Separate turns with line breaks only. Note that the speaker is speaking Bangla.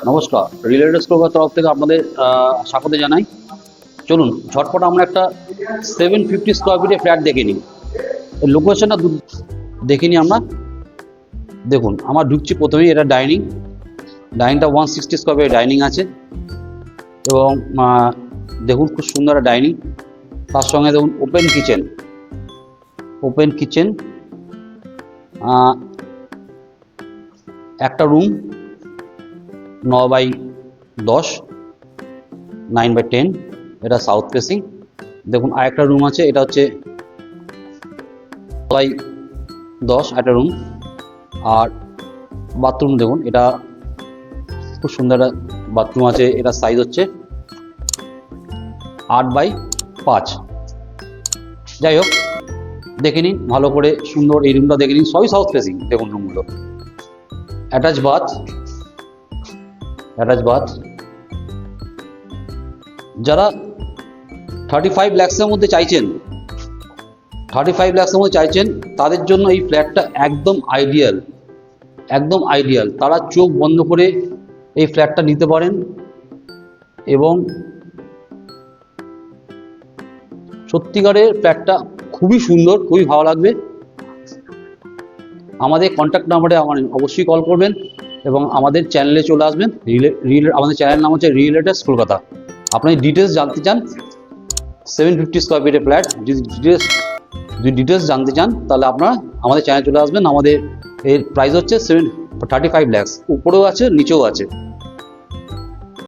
নমস্কার, রিয়েলিটি স্কুলের তরফ থেকে আপনাদের স্বাগত জানাই। চলুন ঝটপট আমরা একটা 750 স্কোয়ার ফিটের ফ্ল্যাট দেখে নিই। লোকেশনটা দেখে নিই আমরা। দেখুন, আমার ঢুকছি প্রথমেই, এটা ডাইনিংটা 160 স্কোয়ার ফিটের ডাইনিং আছে এবং দেখুন খুব সুন্দর একটা ডাইনিং। তার সঙ্গে দেখুন ওপেন কিচেন, একটা রুম 9x10, 9x10, এটা সাউথ ফেসিং। দেখুন আরেকটা রুম আছে, এটা হচ্ছে 9x10 একটা রুম। আর বাথরুম দেখুন, এটা খুব সুন্দর একটা বাথরুম আছে, এটা সাইজ হচ্ছে 8x5। যাই হোক, দেখে নিন ভালো করে, সুন্দর এই রুমটা দেখে নিন, সবই সাউথ ফেসিং। দেখুন রুমগুলো অ্যাটাচ বাথ। যারা 35 লাখসের মধ্যে চাইছেন, তাদের জন্য এই ফ্ল্যাটটা একদম আইডিয়াল। তারা চোখ বন্ধ করে এই ফ্ল্যাটটা নিতে পারেন এবং সত্যিকারের ফ্ল্যাটটা খুবই সুন্দর, খুবই ভালো লাগবে। আমাদের কন্ট্যাক্ট নাম্বারে অবশ্যই কল করবেন এবং আমাদের চ্যানেলে চলে আসবেন। আমাদের চ্যানেলের নাম হচ্ছে রিয়েলিটাস কলকাতা। আপনি ডিটেলস জানতে চান 750 স্কোয়ার ফিটের ফ্ল্যাট, যদি ডিটেলস জানতে চান তাহলে আপনারা আমাদের চ্যানেলে চলে আসবেন। আমাদের এর প্রাইস হচ্ছে 35 লাখ, উপরেও আছে নিচেও আছে।